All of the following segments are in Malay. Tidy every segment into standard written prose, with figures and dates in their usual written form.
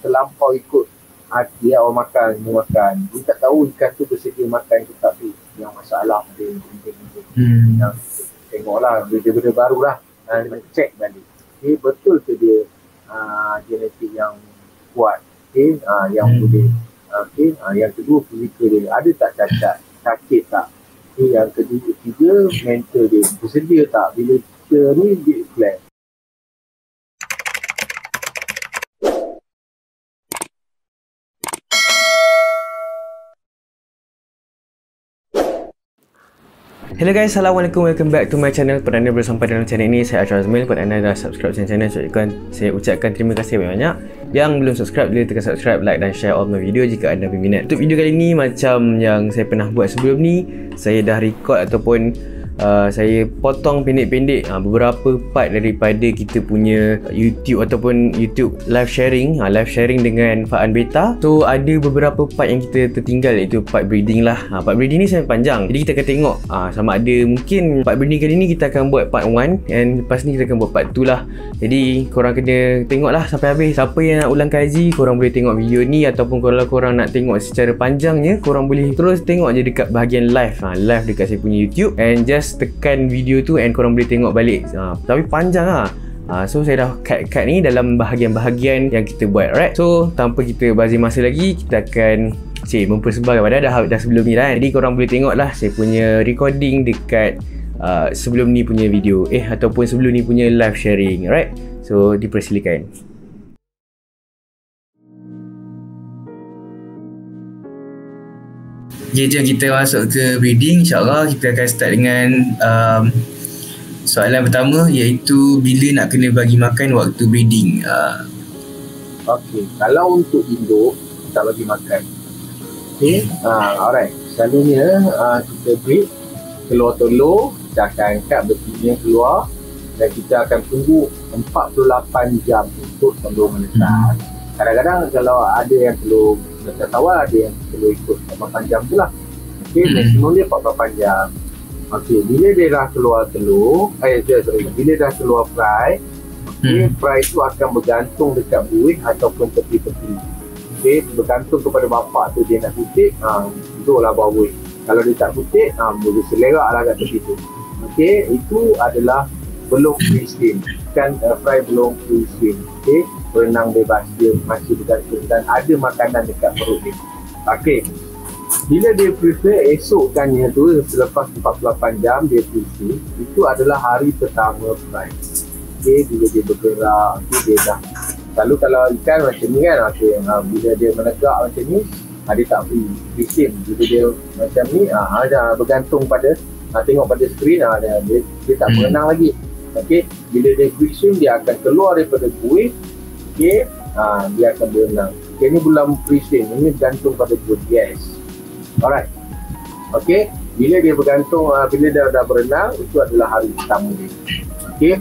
terlampau ikut hati awak makan, dia tak tahu ikan tu bersedia makan ke tak tu yang masalah dia. Yang tengoklah benda-benda baru lah, check balik betul ke dia genetik yang kuat, yang boleh, yang kedua fizikal dia ada tak cacat, sakit tak, yang ketiga mental dia bersedia tak bila kita ni declare. Hello guys, Assalamualaikum, welcome back to my channel. Pada anda bersampai dalam channel ini, saya Ashar Azmil. Pada anda dah subscribe channel saya ucapkan terima kasih banyak. Yang belum subscribe, boleh tekan subscribe, like dan share all my video jika anda berminat. Untuk video kali ini, macam yang saya pernah buat sebelum ni, saya dah record ataupun saya potong pendek-pendek beberapa part daripada kita punya YouTube ataupun YouTube live sharing dengan Faan Beta. So ada beberapa part yang kita tertinggal, iaitu part breeding lah. Part breeding ni sangat panjang, jadi kita akan tengok sama ada mungkin part breeding kali ni kita akan buat part 1 and lepas ni kita akan buat part 2 lah. Jadi korang kena tengok lah sampai habis. Siapa yang nak ulang kaji, korang boleh tengok video ni, ataupun kalau korang nak tengok secara panjangnya, korang boleh terus tengok je dekat bahagian live dekat saya punya YouTube, and just tekan video tu and korang boleh tengok balik. Tapi panjang lah. So saya dah cut ni dalam bahagian-bahagian yang kita buat, right? So tanpa kita bazir masa lagi, kita akan mempersebarkan pada dah sebelum ni lah. Jadi korang boleh tengok lah saya punya recording dekat sebelum ni punya video ataupun sebelum ni punya live sharing, right? So dipersilakan. Okay, jom kita masuk ke breeding. InsyaAllah kita akan start dengan soalan pertama, iaitu bila nak kena bagi makan waktu breeding. Okay, kalau untuk induk tak bagi makan, alright, selalunya kita breed, keluar telur, kita akan angkat betina keluar dan kita akan tunggu 48 jam untuk telur menetas. Kadang-kadang kalau ada yang telur menetas awal, ada yang telur ikut 8 jam tu lah. Maksimum dia 48 jam. Bila dia dah keluar telur, bila dah keluar fry, fry tu akan bergantung dekat buih ataupun tepi-tepi. Bergantung kepada bapak tu, dia nak kutip, duduklah bawah buih. Kalau dia tak kutip, boleh selerak lah kat tepi tu. Itu adalah belum free swim, kan? Fry belum free swim. Berenang bebas, dia masih bergantung dan ada makanan dekat perut dia. Bila dia prefer esokkannya tu, selepas 48 jam dia free swim, itu adalah hari pertama fry. Bila dia bergerak, dia dah. Lalu kalau ikan macam ni kan, bila dia menegak macam ni, dia tak free swim. Bila dia macam ni, bergantung pada, tengok pada skrin, dia tak berenang lagi. Bila dia free swim, dia akan keluar daripada buih, dia akan berenang. Ini belum free swim, ini bergantung pada buih. Yes. Alright. Bila dia bergantung, bila dia dah berenang, itu adalah hari pertama dia.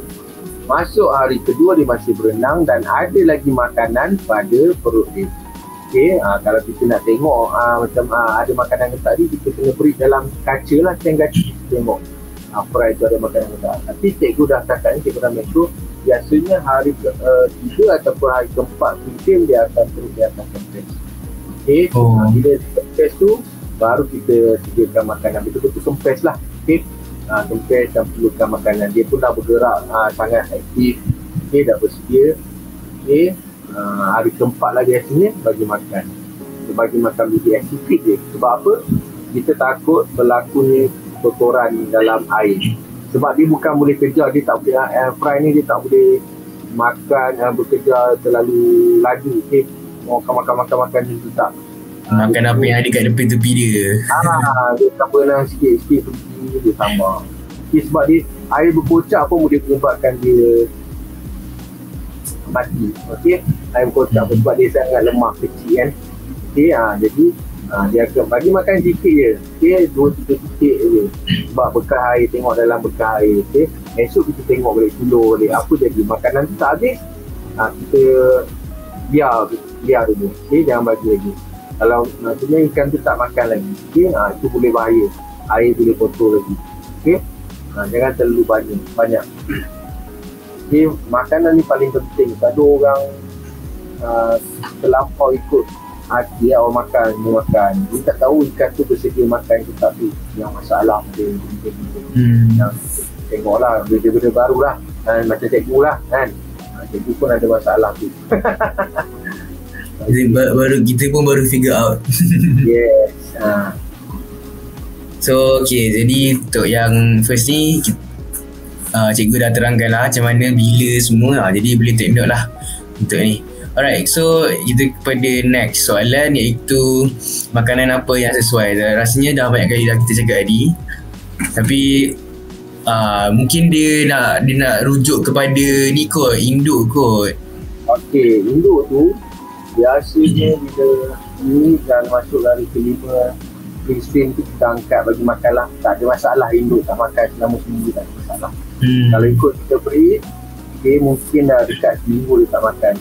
Masuk hari kedua, dia masih berenang dan ada lagi makanan pada perut dia. Kalau kita nak tengok macam ada makanan ke tadi, kita kena beri dalam kaca lah, tank kaca. Tengok fry itu ada makanan ke tak. Nanti cikgu dah cakap ni, cikgu dah make sure biasanya hari ketiga ataupun hari keempat mungkin dia akan terus di atas kempes. Bila kempes tu baru kita sediakan makanan, betul-betul kempes lah. Kempes dan perlukan makanan, dia pun dah bergerak, sangat aktif, dah bersedia. Hari keempat lagi biasanya bagi makan. Kita bagi makan biji acidic dia. Sebab apa? Kita takut berlakunya kotoran dalam air. Sebab dia bukan boleh kejar, dia tak boleh fry ni, dia tak boleh makan bekerja terlalu laju. Makan itu tak. Makan apa yang ada kat tepi-tepi dia. Dia tak berenang sikit-sikit pergi, dia tambah. Sebab dia air berkocak pun boleh menyebabkan dia mati. Air berkocak sebab dia sangat lemah, kecil kan. Jadi dia akan bagi makan sikit je. 2-3 titik je. Sebab bekas air, tengok dalam bekas air. Esok kita tengok balik telur balik. Apa jadi makanan tu tak habis, kita biar dulu. Jangan bagi lagi. Kalau maksudnya ikan tu tak makan lagi, itu boleh bahaya. Air boleh kotor lagi. Jangan terlalu banyak. Makanan ni paling penting. Ada orang terlampau ikut hati awak makan, dia makan. Dia tak tahu ikan tu bersedia makan ke tak tu. Yang masalah dia. Yang tengoklah benda-benda baru lah. Macam cikgu lah kan. Cikgu pun ada masalah tu. Baru kita pun baru figure out. Yes. So okay, jadi untuk yang first ni cikgu dah terangkan lah macam mana, bila semua jadi boleh take note lah untuk ni. Alright, so kita kepada next soalan, iaitu makanan apa yang sesuai. Rasanya dah banyak kali dah kita cakap tadi, tapi mungkin dia nak rujuk kepada ni kot, induk kot. Okay, induk tu biasanya bila ni dah masuk hari kelima insting tu kita angkat bagi makan lah. Tak ada masalah induk tak makan selama seminggu, tak ada masalah. Kalau ikut kita breed, mungkin dah dekat seminggu dia tak makan.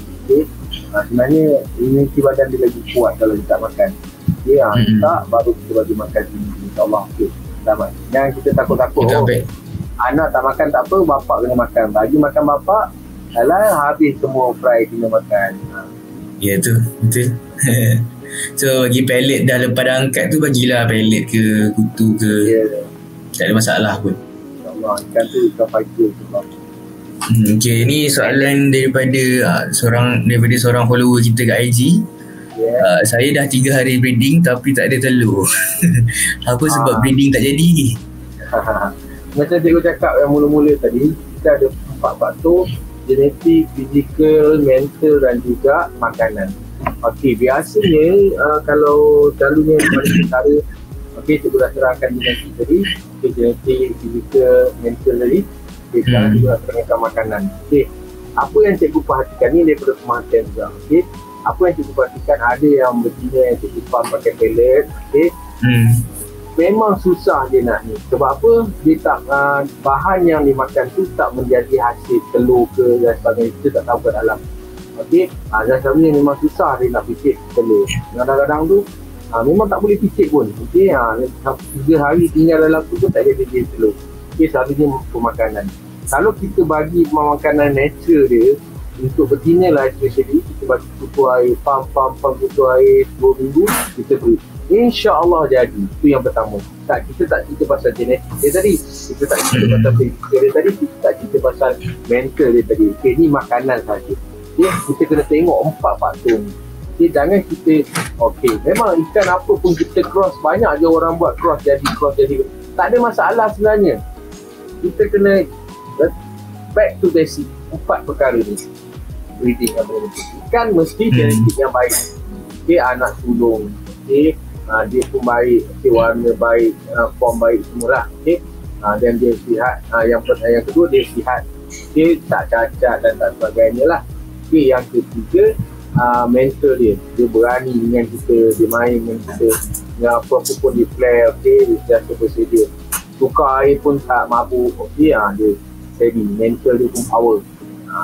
Sebenarnya imuniti badan dia lagi kuat kalau dia tak makan. Tak, baru kita bagi makan seminggu, insyaAllah. Selamat. Jangan kita takut-takut. Anak tak makan tak apa, bapak kena makan. Bagi makan bapak, habis semua fry kena makan. Ya tu, betul. So bagi pellet dah lepas dah angkat tu, bagilah pellet ke kutu ke. Tak ada masalah pun. InsyaAllah, ikan tu ikan fighter tu. Okay, ni soalan daripada seorang follower kita kat IG. Saya dah 3 hari breeding tapi tak ada telur. Apa sebab breeding tak jadi? Macam cikgu cakap yang mula-mula tadi, kita ada 4 faktor: genetik, fizikal, mental dan juga makanan. Okey, biasanya kalau selalunya pada perkara, cikgu dah terangkan genetik tadi, genetik, fizikal, mental tadi. Sekarang cikgu dah terangkan makanan. Apa yang cikgu perhatikan ni daripada pemerhatian juga. Apa yang cikgu perhatikan, ada yang betina yang cikgu farm pakai pellet. Memang susah dia nak ni. Sebab apa? Dia tak bahan yang dimakan tu tak menjadi hasil telur ke dan sebagainya. Kita tak tahu ke dalam. Dan sebenarnya memang susah dia nak picit telur. Kadang-kadang tu memang tak boleh picit pun. 3 hari tinggal dalam tu pun tak ada dia telur. Selalunya pemakanan. Kalau kita bagi makanan natural dia, untuk betina lah especially, kita bagi kutu air, pam kutu air 2 minggu, kita beri. InsyaAllah jadi. Itu yang pertama. Kita tak cerita pasal genetik dia tadi, kita tak cerita pasal fizikal dia tadi, kita tak cerita pasal mental dia tadi. Ni makanan saja. Kita kena tengok 4 faktor ni. Jangan kita memang ikan apa pun kita cross, banyak je orang buat cross jadi. Tak ada masalah sebenarnya. Kita kena back to basic. 4 perkara ni breeding yang boleh. Ikan mesti genetik yang baik. Anak sulung, dia pun baik, warna baik, form baik semualah. Dan dia sihat. Yang kedua, dia sihat, tak cacat dan tak sebagainya lah. Yang ketiga, mental dia berani dengan kita, dia main dengan kita, dengan apa-apa pun dia play, dia sentiasa bersedia, tukar air pun tak mabuk, dia steady, mental dia pun power.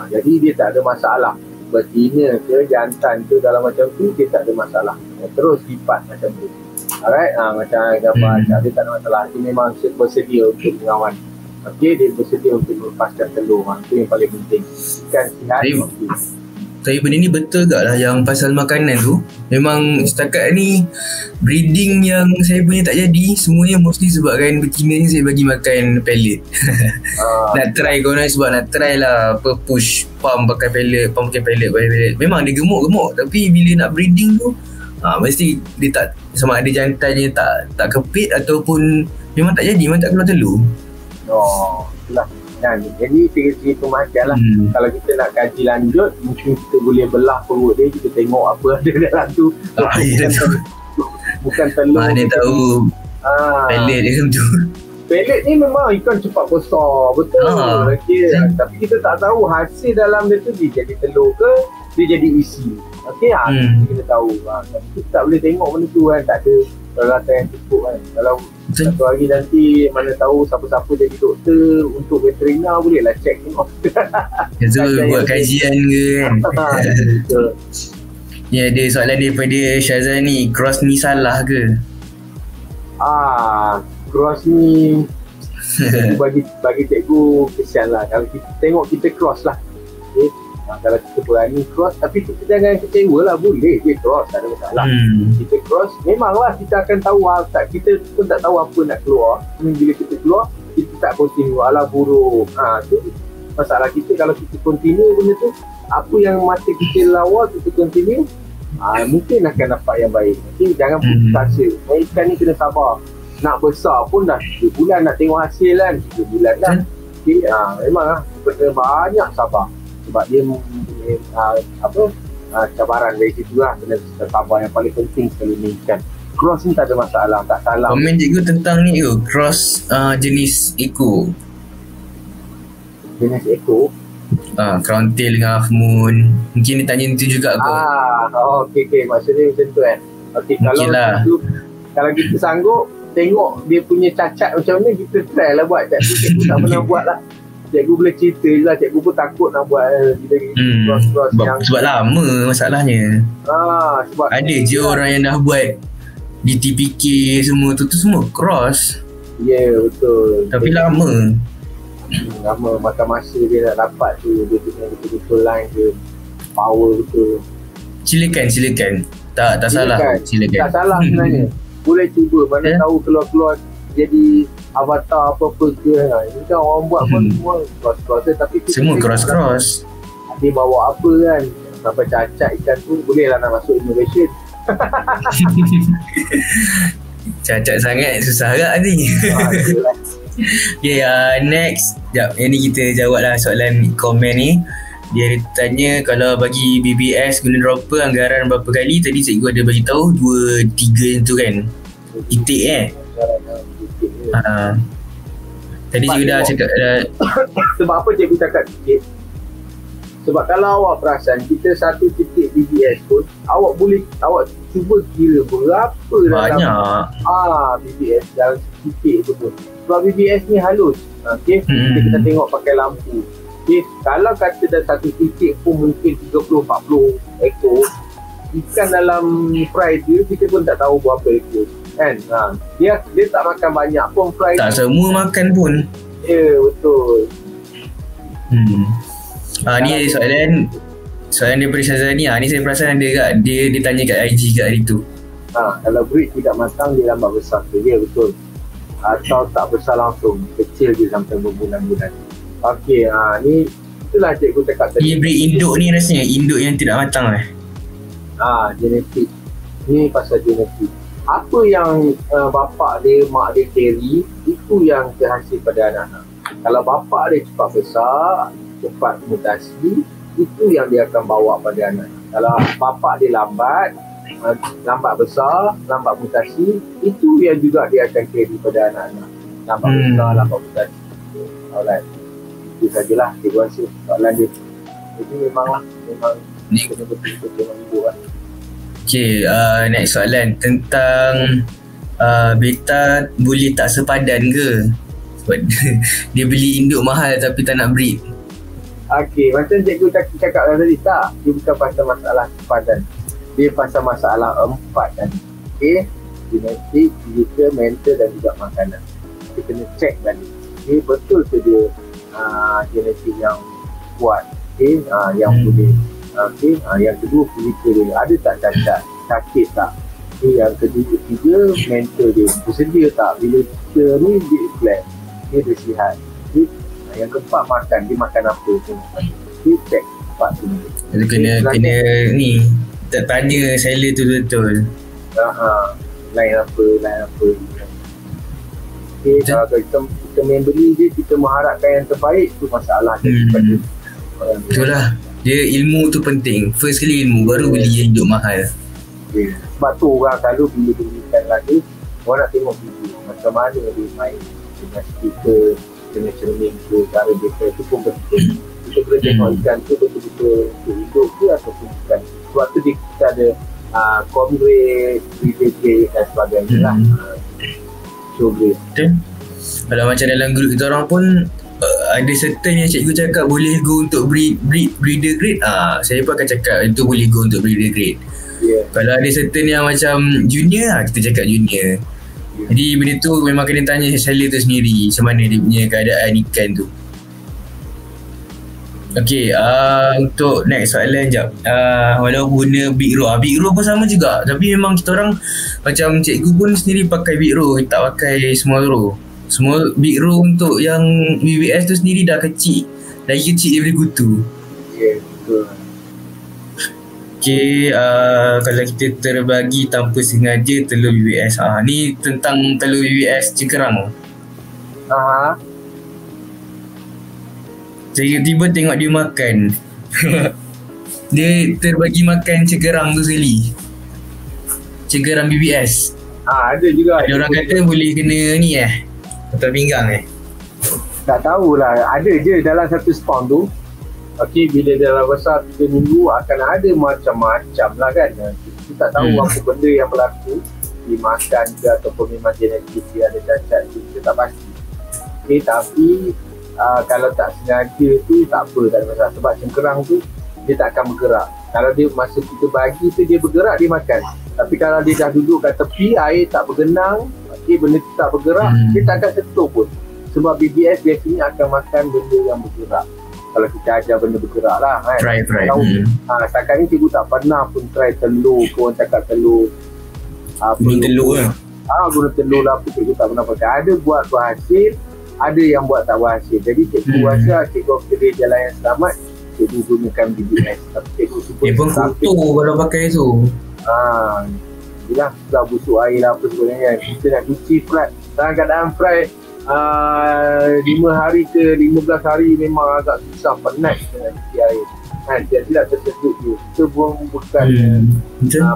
Jadi dia tak ada masalah. Betina ke jantan ke dalam macam tu, dia tak ada masalah. Terus lipat macam tu. Alright, macam gambar dia tak ada masalah. Dia memang bersedia untuk mengawan. Dia bersedia untuk melepaskan telur. Itu yang paling penting. Ikan sihat. Tapi benda ni betul tak lah yang pasal makanan tu? Memang setakat ni breeding yang saya punya tak jadi, semuanya mostly sebabkan betina ni saya bagi makan pellet. Nak try korang sebab nak try lah push pump pakai pellet. Memang dia gemuk-gemuk, tapi bila nak breeding tu mesti dia tak, sama ada jantannya tak kepit ataupun memang tak jadi, memang tak keluar telur. Itulah. Jadi segi pemakaian lah. Kalau kita nak kaji lanjut, mungkin kita boleh belah perut dia, kita tengok apa ada dalam tu. Bukan telur. Mana tahu pellet dia macam tu. Pellet ni memang ikan cepat besar, betul. Tapi kita tak tahu hasil dalam dia tu dia jadi telur ke, dia jadi isi. Kita kena tahu. Tapi kita tak boleh tengok benda tu kan, tak ada peralatan yang cukup kan. Kalau satu hari nanti mana tahu siapa-siapa jadi doktor untuk veterina, bolehlah check tengok. Buat kajian ke kan. Ya, ada soalan daripada Syazan ni, cross ni salah ke? Cross ni bagi cikgu kesian lah. Kalau kita tengok kita cross lah. Kalau kita berani cross, tapi kita jangan kecewa lah, boleh je cross, tak ada masalah. Kita cross, memanglah kita akan tahu tak, kita pun tak tahu apa nak keluar. Bila kita keluar, kita tak continue, alah buruk. Tu masalah kita. Kalau kita continue benda tu, apa yang mata kita lawa, kita continue, mungkin akan dapat yang baik. Jadi jangan putus asa. Ikan ni kena sabar. Nak besar pun dah 3 bulan, nak tengok hasil kan 3 bulan dah. Okay, memang benda banyak sabar. Sebab dia cabaran dari situ lah. Kena sabar, yang paling penting sekali ni ikan. Cross ni tak ada masalah, tak salah. Komen cikgu tentang ni ke, cross jenis Eco. Jenis Eco? Crown tail dengan half moon. Mungkin dia tanya tu juga kot. Okay. Maksudnya macam tu kan. Okay, kalau lah. Kalau kita sanggup tengok dia punya cacat macam mana, kita try lah buat. Cikgu tak pernah buat lah. Cikgu boleh cerita je lah. Cikgu pun takut nak buat cross-cross yang sebab lama masalahnya. Sebab ada je orang yang dah buat di TPK semua tu semua cross. Ya, betul. Tapi lama makan masa dia nak dapat tu. Dia punya betul-betul line dia, power betul. Silakan. Tak salah. Silakan. Tak salah sebenarnya. Boleh cuba. Mana tahu keluar-keluar jadi avatar apa-apa ke. Ini kan orang buat pun semua cross-cross. Tapi semua cross-cross. Dia bawa apa kan, sampai cacat ikan tu, boleh lah nak masuk innovation. Cacat sangat, susah agak ni. Okay, next. Sekejap, yang ni kita jawab lah soalan komen ni. Dia tanya kalau bagi BBS guna dropper anggaran berapa kali. Tadi cikgu ada bagi tahu 2-3 tu kan. Titik tadi cikgu dah cakap sebab apa cikgu cakap titik? Sebab kalau awak perasan, kita 1 titik BBS pun awak cuba kira berapa banyak BBS dalam titik tu pun. Sebab BBS ni halus. Kita tengok pakai lampu. Kalau kata dah 1 titik pun mungkin 30-40 ekor ikan dalam fry dia, kita pun tak tahu berapa ekor kan. Dia tak makan banyak pun fry tak dia. Semua makan pun. Ya, betul. Ni soalan daripada Syazani. Ni saya perasan ada kat dia tanya kat IG kat hari tu. Kalau breed tidak matang, dia lambat besar tu. Ya, betul. Atau tak besar langsung, kecil je sampai berbulan-bulan. Okey, ni itulah cikgu cakap tadi. Dia breed induk ni rasanya induk yang tidak matang lah. Genetik. Ni pasal genetik. Apa yang bapak dia, mak dia carry, itu yang terhasil pada anak-anak. Kalau bapak dia cepat besar, cepat mutasi, itu yang dia akan bawa pada anak. Kalau bapak dia lambat besar, lambat mutasi, itu yang juga dia akan carry pada anak-anak. Lambat besar, lambat mutasi. Alright. Itu sajalah cikgu rasa soalan dia. Jadi memang kena betul-betul dengan ibu lah. Okay, next soalan tentang beta boleh tak sepadan ke? Sebab dia beli induk mahal tapi tak nak breed. Okay, macam cikgu cakap tadi, tak, dia bukan pasal masalah sepadan. Dia pasal masalah 4 tadi. Okay, genetik, fizikal, mental dan juga makanan. Kita kena check tadi. Okay, betul ke dia genetik yang kuat, okay, yang boleh. Okay, yang kedua fizikal dia, ada tak cacat, sakit tak. Okay, yang ketiga mental dia, bersedia tak bila kita ni dia flat, dia sihat. Okay, yang keempat makan, dia makan apa tu. Okay, check 4 tu. Jadi kena ni tak tanya seller tu betul. Lain apa. Okay, kalau kita main beli je, kita mengharapkan yang terbaik, tu masalah. Betul lah. Dia ilmu tu penting. First kali ilmu, baru beli yang hidup mahal. Okay. Sebab tu orang selalu bila belikan lagi, orang nak tengok video macam mana dia main dengan speaker, dengan cermin ke, cara dia tu pun penting. Kita boleh tengok ikan tu betul-betul hidup ke ataupun bukan. Sebab tu kita ada comrade, BBJ dan sebagainya lah. So great. Kalau macam dalam grup kita orang pun ada certain yang cikgu cakap boleh go untuk breeder grade. Saya pun akan cakap itu boleh go untuk breeder grade. Kalau ada certain yang macam junior, kita cakap junior. Jadi benda tu memang kena tanya seller tu sendiri, macam mana dia punya keadaan ikan tu. Okay, untuk next soalan jap. Walaupun guna Big Row, Big Row pun sama juga. Tapi memang kita orang macam cikgu pun sendiri pakai Big Row, tak pakai Small Row. Small Big Row untuk yang VVS tu sendiri dah kecil, lagi kecil daripada kutu. Ya, betul. Okay, kalau kita terbagi tanpa sengaja telur VVS, ni tentang telur VVS cengkerang. Tiba-tiba tengok dia makan. Dia terbagi makan cengkerang tu sekali, cengkerang BBS. Ada juga. Ada orang kata boleh kena ni atau pinggang Tak tahulah. Ada je dalam satu spawn tu. Okey, bila dalam besar 3 minggu akan ada macam-macam lah kan. Kita tak tahu apa benda yang berlaku, dimakan ke ataupun memang genetik dia ada cacat tu, kita tak pasti. Okey, tapi kalau tak sengaja tu tak apa, tak ada masalah. Sebab cengkerang tu dia tak akan bergerak. Kalau dia masa kita bagi tu dia bergerak, dia makan. Tapi kalau dia dah duduk kat tepi, air tak bergenang, benda tu tak bergerak, dia tak akan sentuh pun. Sebab BBS biasanya akan makan benda yang bergerak. Kalau kita ajar benda bergerak lah kan. Try. Setakat ni cikgu tak pernah pun try telur ke, orang cakap telur guna telur lah. Guna telur lah, cikgu tak pernah pakai. Ada buat berhasil, ada yang buat tak berhasil. Jadi cikgu rasa cikgu kerja jalan yang selamat, cikgu gunakan BBS. Tapi cikgu dia pun kotor kalau pakai tu. Yelah, sudah busuk air lah apa sebenarnya. Kita nak cuci fry, dalam keadaan fry 5 hari ke 15 hari memang agak susah, penat dengan cuci air kan. Tidak tersedut dia, kita pun bukan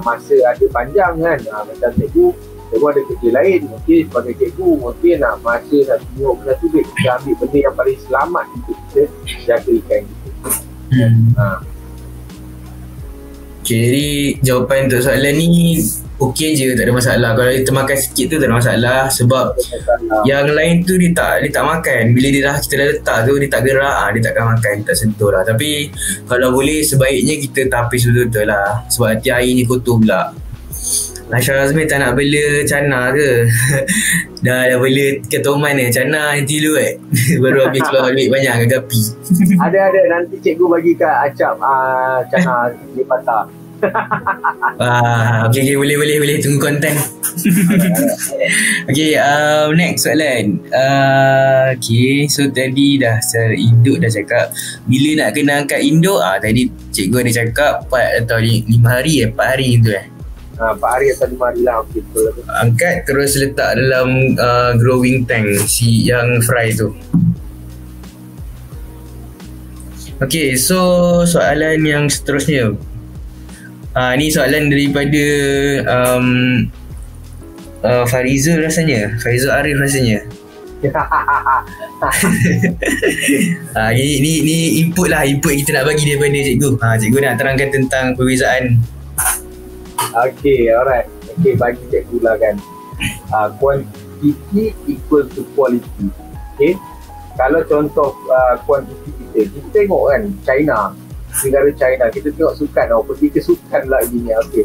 masa ada panjang kan. Macam cikgu ada kerja lain. Okey, sebagai cikgu mungkin nak masa nak tengok benda tu, kita ambil benda yang paling selamat untuk kita jaga ikan kita. Okay, jadi jawapan untuk soalan ni okey je, tak ada masalah. Kalau dia termakan sikit tu tak ada masalah. Sebab yang lain tu dia tak makan. Bila kita dah letak tu dia tak gerak, dia takkan makan, tak sentuh lah. Tapi kalau boleh sebaiknya kita tapis betul-betul lah. Sebab nanti air ni kotor pula. Syarul Azmi tak nak bela cana ke? dah bela ketoman cana nanti dulu baru habis keluar duit banyak ke gapi. Ada nanti cikgu bagi kat Acap cana di patah. Okay, boleh tunggu konten. Okay, next soalan. Okay, so tadi dah secara induk dah cakap bila nak kena angkat induk. Tadi cikgu ada cakap 4 atau 5 hari 4 hari tu 4 hari atau 5 hari lah. Okay, betul. Angkat terus letak dalam growing tank yang fry tu. Okay, so soalan yang seterusnya. Ni soalan daripada Farizul Arif rasanya. Ni input kita nak bagi daripada cikgu. Cikgu nak terangkan tentang perbezaan. Okay, alright. Okay, bagi cikgu lah kan. Quantity equal to quality. Okay, kalau contoh quantity kita tengok kan negara China, kita tengok sukan pergi ke sukan lah ini. Okay,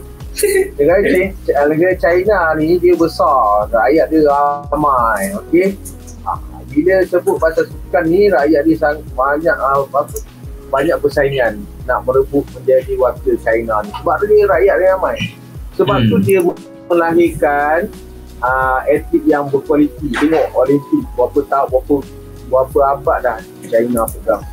negara China ni dia besar, rakyat dia ramai. Okay, bila sebut pasal sukan ni, rakyat dia sangat banyak persaingan nak merebut menjadi wakil China ni. Sebab dia rakyat dia ramai. Sebab tu dia melahirkan atlet yang berkualiti. Tengok Olimpik berapa abad dah China pegang.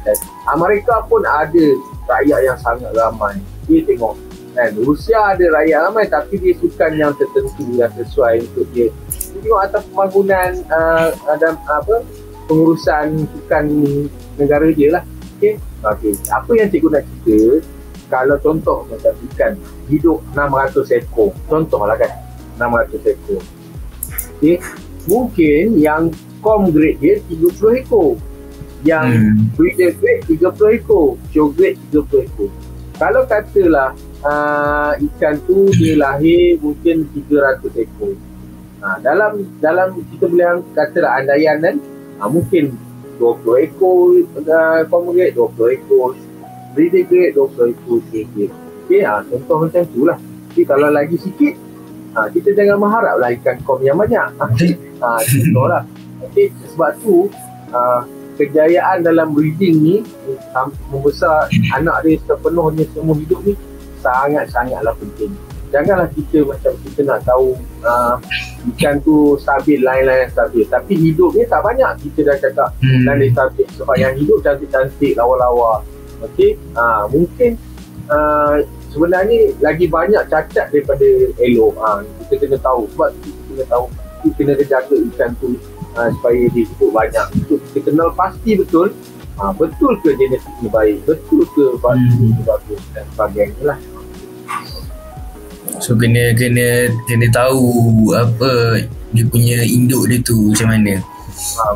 Amerika pun ada rakyat yang sangat ramai. Dia tengok kan, Rusia ada rakyat ramai tapi dia sukan yang tertentu yang sesuai untuk dia. Dia tengok atas pembangunan dan pengurusan sukan negara dia lah. Okay. Apa yang cikgu nak cerita, kalau contoh macam ikan hidup 600 ekor, contohlah kan 600 ekor. Okay. Mungkin yang com grade dia 30 ekor, yang breeder grade 30 ekor, show grade 30 ekor. Kalau katalah ikan tu dia lahir mungkin 300 ekor. Dalam kita boleh katalah andaian kan, mungkin 20 ekor com grade, 20 ekor breeder grade, 20 ekor show grade. Okay, contoh macam tu lah. Jadi kalau lagi sikit, kita jangan mengharaplah ikan com yang banyak. Contoh lah. Okay, sebab tu kejayaan dalam breeding ni membesar anak dia sepenuhnya semua hidup ni sangat-sangatlah penting. Janganlah kita macam kita nak tahu ikan tu stabil, lain-lain yang stabil, tapi hidup ni tak banyak kita dah cakap dan dia stabil sebab yang hidup cantik-cantik, lawa-lawa. Okey, mungkin sebenarnya lagi banyak cacat daripada elok. Kita kena tahu, sebab kita kena tahu, kita kena jaga ikan tu supaya dia hidup banyak. Kita kenal pasti betul betul ke genetiknya baik, betul ke bagus dan sebagainya lah. So kena tahu apa dia punya induk dia tu macam mana.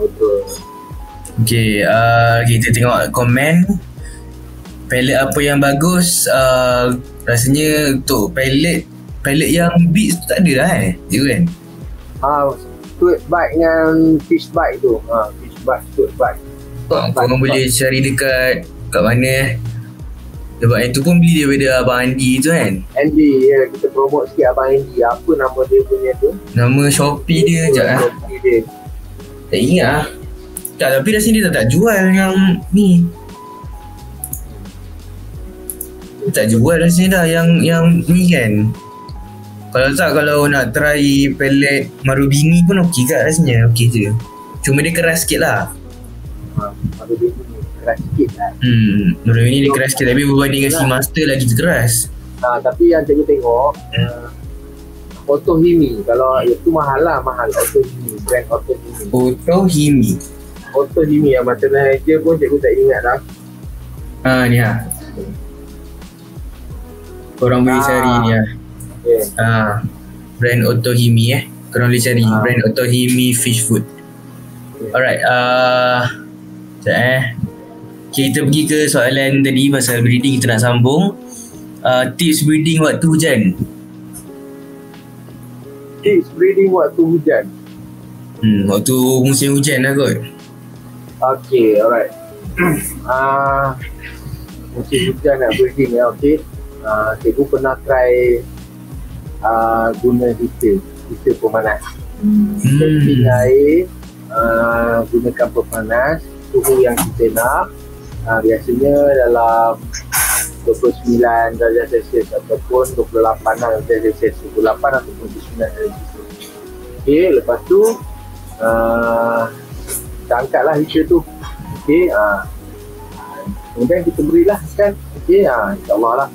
Betul. Okay, kita tengok komen. Pellet apa yang bagus? Rasanya untuk pellet yang beats tu tak ada lah ya kan? Squid bite dengan fish bite tu. Fish bite, squid bite. Korang boleh cari dekat kat mana? Sebab yang tu pun beli daripada Abang Andy tu kan? Andy, ya, kita promote sikit Abang Andy. Apa nama dia punya tu? Nama Shopee dia sekejap lah. Shopee dia. Tak ingat lah. Tak, tapi rasanya dia tak jual yang ni. Dia tak jual rasanya dah yang ni kan. Kalau nak try pellet Marubini pun okey kat rasanya. Okey je. Cuma dia keras sikit lah. Marubini keras sikit lah. Marubini dia keras sikit, tapi berbanding dengan si Master lagi keras. Tapi yang cikgu tengok Otohime, kalau itu mahal Otohime, brand Otohime. Otohime yang macam dia pun cikgu tak ingat dah. Ni lah. Korang boleh cari ni lah. Brand Otohime korang boleh cari brand Otohime Fish Food. Alright, sekejap okay, kita pergi ke soalan tadi pasal breeding, kita nak sambung. Tips breeding waktu hujan. Tips breeding waktu hujan. Waktu musim hujan lah kot. Okay, alright. Musim hujan nak breeding ya, okay. Cikgu pernah try guna heater pemanas. Setting air, gunakan pemanas, suhu yang kita nak. Biasanya dalam 29 darjah Celsius ataupun 28 darjah Celsius, 28 ataupun 29 darjah Celsius. Okay, lepas tu kita angkatlah heater tu. Okay, kemudian kita berilah kan. Okay, insyaAllah lah.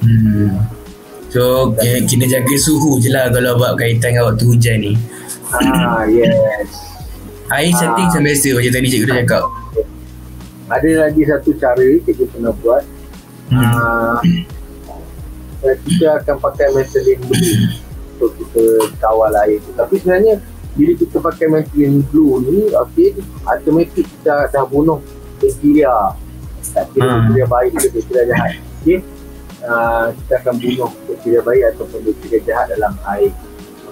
So kena jaga suhu je lah kalau buat kaitan dengan waktu hujan ni. Yes. Air setting macam biasa macam tadi cikgu dah cakap. Ada lagi satu cara kita pernah buat. Kita akan pakai methylene blue untuk kita kawal air tu. Tapi sebenarnya bila kita pakai methylene blue ni, okay, automatik kita dah bunuh bakteria. Bakteria baik ke bakteria jahat. Okay, kita akan bunuh bakteria baik ataupun bakteria jahat dalam air.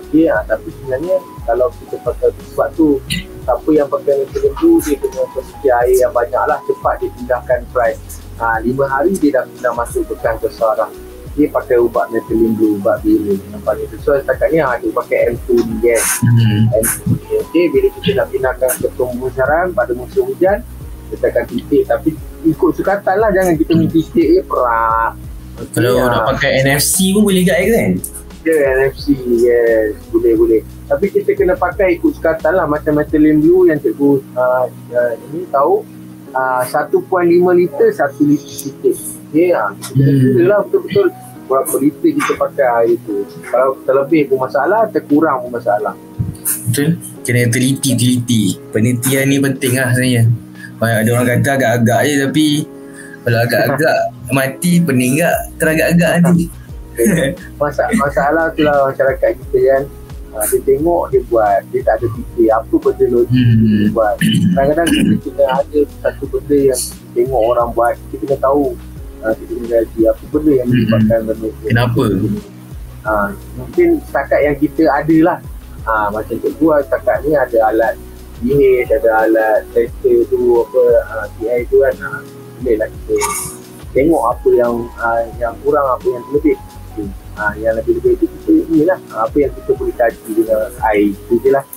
Okay, tapi sebenarnya kalau kita pakai, sebab tu siapa yang pakai methylene blue dia kena persedi air yang banyak lah, cepat dia pindahkan fry. 5 hari dia dah masuk bekas besar dah. Dia pakai ubat methylene blue, ubat biru yang paling sesuai setakat ni. Dia pakai M2 ni kan. M2 ni, okay, bila kita nak pindahkan ke pembesaran pada musim hujan, kita akan titik, tapi ikut sukatan lah, jangan kita ni titik perak. Kalau nak pakai NFC pun boleh kat kan? NFC, yes, boleh. Tapi kita kena pakai ikut sukatan lah, macam methylene blue yang cikgu ini tahu 1.5 liter 1 liter titik. Okay, kita kena lah betul-betul berapa liter kita pakai air tu. Kalau terlebih pun masalah, terkurang pun masalah. Betul, kena teliti. Penelitian ni penting lah sebenarnya. Ada orang kata agak-agak je, tapi kalau agak-agak mati, pening tak teragak-agak nanti. Masalah tu lah masyarakat kita kan. Dia tengok dia buat, dia tak ada fikir apa benda logik dia buat. Kadang-kadang kita kena ada satu benda yang tengok orang buat, kita kena tahu, kita kena gaji apa benda yang menyebabkan benda tu. Kenapa? Mungkin setakat yang kita ada lah. Macam cikgu setakat ni ada alat pH, ada alat tester tu apa, pH tu kan. Boleh lah kita tengok apa yang kurang, apa yang lebih. Yang lebih-lebih itu kita inilah apa yang kita boleh kaji dengan air itu je lah.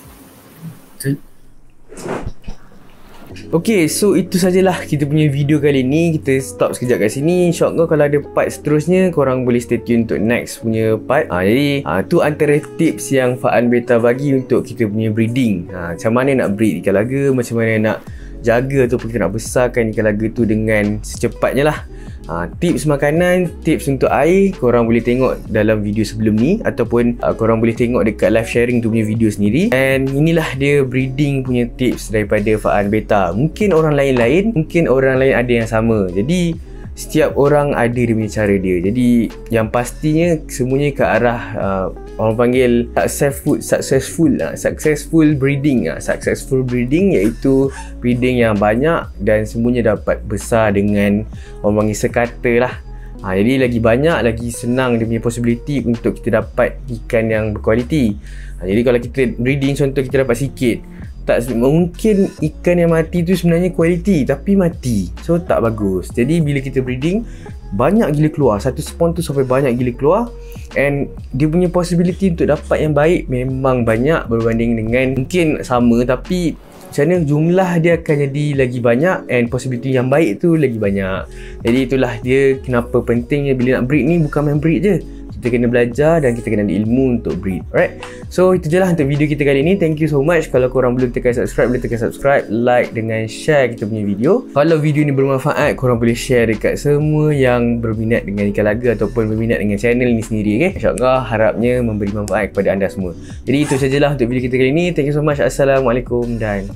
Okay, so itu sajalah kita punya video kali ni. Kita stop sekejap kat sini. InsyaAllah kalau ada part seterusnya, korang boleh stay tune untuk next punya part. Jadi tu antara tips yang Faan Beta bagi untuk kita punya breeding. Macam mana nak breed ikan laga, macam mana nak jaga ataupun kita nak besarkan ikan laga tu dengan secepatnya lah. Tips makanan, tips untuk air, korang boleh tengok dalam video sebelum ni, ataupun korang boleh tengok dekat live sharing tu punya video sendiri. And inilah dia breeding punya tips daripada Faan Beta. Mungkin orang lain-lain, mungkin orang lain ada yang sama. Jadi setiap orang ada dia punya cara dia. Jadi yang pastinya semuanya ke arah orang panggil successful breeding. Successful breeding iaitu breeding yang banyak dan semuanya dapat besar dengan orang panggil sekata lah. Jadi lagi banyak, lagi senang dia punya possibility untuk kita dapat ikan yang berkualiti. Jadi kalau kita breeding contoh kita dapat sikit, tak mungkin ikan yang mati tu sebenarnya kualiti tapi mati, so tak bagus. Jadi bila kita breeding banyak gila keluar, satu spawn tu sampai banyak gila keluar, and dia punya possibility untuk dapat yang baik memang banyak berbanding dengan mungkin sama, tapi macam mana jumlah dia akan jadi lagi banyak and possibility yang baik tu lagi banyak. Jadi itulah dia kenapa pentingnya bila nak breed ni bukan main breed je, kita kena belajar dan kita kena ada ilmu untuk breed. Alright, so itu je lah untuk video kita kali ni. Thank you so much. Kalau korang belum tekan subscribe, boleh tekan subscribe, like dengan share kita punya video. Kalau video ni bermanfaat, korang boleh share dekat semua yang berminat dengan ikan laga ataupun berminat dengan channel ni sendiri, okay? InsyaAllah harapnya memberi manfaat kepada anda semua. Jadi itu sajalah untuk video kita kali ni. Thank you so much. Assalamualaikum dan